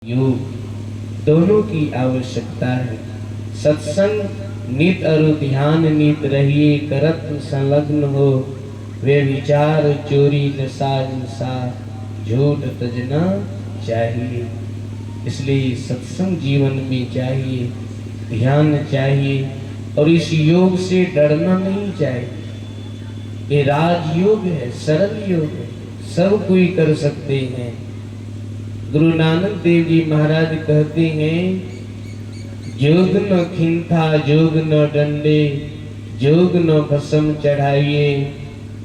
योग दोनों की आवश्यकता है। सत्संग नित और ध्यान नित रहिए, करत संलग्न हो, वे विचार चोरी नशा हिंसा झूठ तजना चाहिए। इसलिए सत्संग जीवन में चाहिए, ध्यान चाहिए, और इस योग से डरना नहीं चाहिए। ये राजयोग है, सरल योग है, सब कोई कर सकते हैं। गुरु नानक देव जी महाराज कहते हैं, जोग न खिंथा जोग न डंडे, जोग न भस्म चढ़ाइए,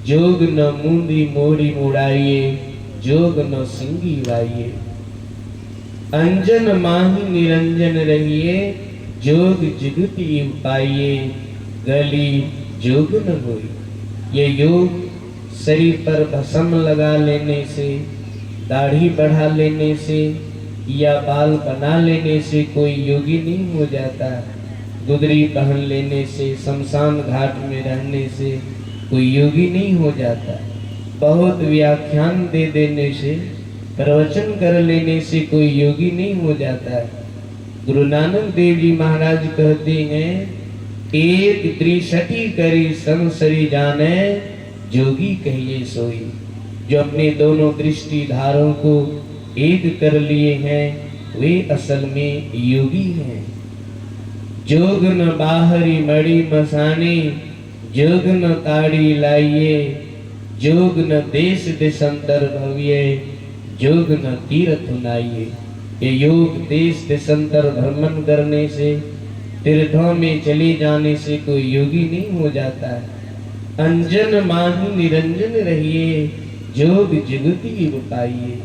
जोग न मूंदी मोड़ी मुड़ाइए, जोग न सिंगी वाइए। अंजन माही निरंजन रहिए, जोग जुगति पाइए, गली जोग न होई। ये योग शरीर पर भस्म लगा लेने से, दाढ़ी बढ़ा लेने से या बाल बना लेने से कोई योगी नहीं हो जाता। गुदरी पहन लेने से, शमशान घाट में रहने से कोई योगी नहीं हो जाता। बहुत व्याख्यान दे देने से, प्रवचन कर लेने से कोई योगी नहीं हो जाता है। गुरु नानक देव जी महाराज कहते हैं, एक त्रिशठी करी संसरी जाने, जोगी कहिए सोई। जो अपने दोनों दृष्टि धारों को एक कर लिए हैं, वे असल में योगी हैं। जोग न बाहरी मड़ी मसानी, जोग न ताड़ी लाइए, जोग न देश देशांतर भविये, जोग न तीर्थ नाइए। ये योग देश देशांतर भ्रमण करने से, तीर्थों में चले जाने से कोई योगी नहीं हो जाता है। अंजन माही निरंजन रहिए, जोग जुगति पाइए,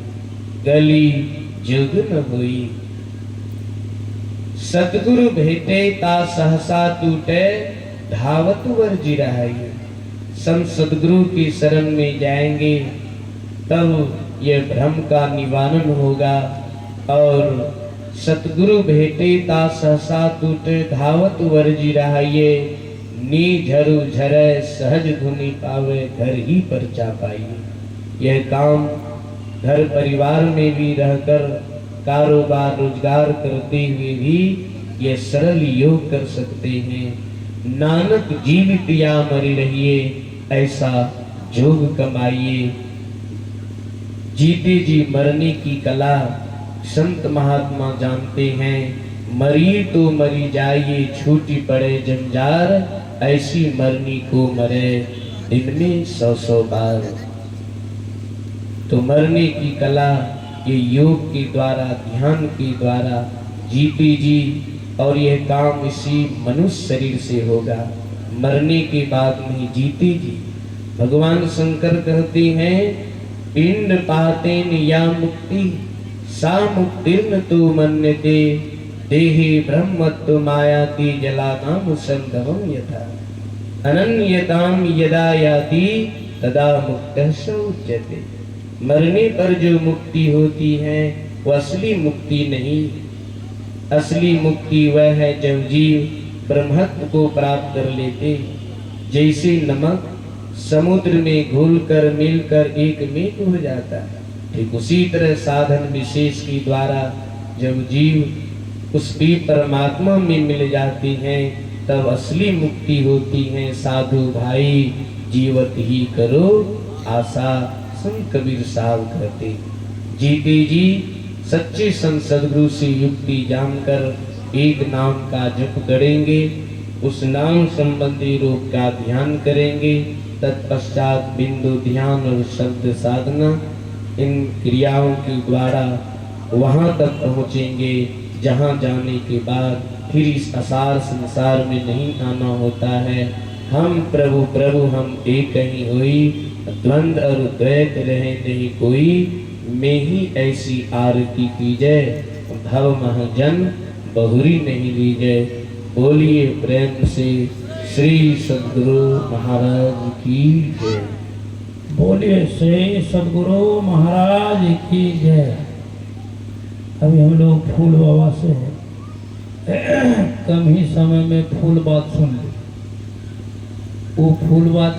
गली जोग न होई। सतगुरु भेटे ता सहसा टूटे, धावत वर जिराइए। संत सदगुरु की शरण में जाएंगे तब यह भ्रम का निवारण होगा। और सतगुरु भेटे ता सहसा टूटे, धावत वर जिराइए, नी झरु झरे सहज धुनि पावे, घर ही पर चा पाइए। यह काम घर परिवार में भी रहकर, कारोबार रोजगार करते हुए भी यह सरल योग कर सकते हैं। नानक जीवित या मरी रहिए, ऐसा जोग कमाइए। जीते जी मरने की कला संत महात्मा जानते हैं। मरी तो मरी जाइए, छूटी पड़े जंजार, ऐसी मरनी को मरे दिन में 100-100 बार। तो मरने की कला ये योग के द्वारा, ध्यान के द्वारा जीते जी, और यह काम इसी मनुष्य शरीर से होगा, मरने के बाद नहीं, जीते जी। भगवान शंकर कहते हैं, पिंड पातेन या मुक्ति, सा मुक्तिर्न तु मन्यते, देहे ब्रह्मत्व मायाति जलानाम संगमं यथा, अनन्यताम यदा याति तदा मुक्तः स उच्यते। मरने पर जो मुक्ति होती है वो असली मुक्ति नहीं। असली मुक्ति वह है जब जीव ब्रह्मत्व को प्राप्त कर लेते। जैसे नमक समुद्र में घुलकर मिलकर एक में हो जाता है, ठीक उसी तरह साधन विशेष के द्वारा जब जीव उसकी परमात्मा में मिल जाती हैं, तब असली मुक्ति होती है। साधु भाई जीवत ही करो आशा, संत कबीर साहब कहते। जीते जी सच्चे संत सदगुरु से युक्ति जानकर एक नाम का जप करेंगे, उस नाम संबंधी रूप का ध्यान करेंगे। तत्पश्चात बिंदु ध्यान और शब्द साधना, इन क्रियाओं के द्वारा वहां तक पहुंचेंगे जहां जाने के बाद फिर इस असार संसार में नहीं आना होता है। हम प्रभु प्रभु हम एक ही होई, द्वंद और द्वैत रहे नहीं कोई, में ही ऐसी आरती कीजय, भव महजन बहुरी नहीं लीजय। बोलिए प्रेम से श्री सद्गुरु महाराज की जय। बोलिए श्री सद्गुरु महाराज की जय। अभी हम लोग फूल बाबा से कम ही समय में फूल बात सुन ली। वो फूल बात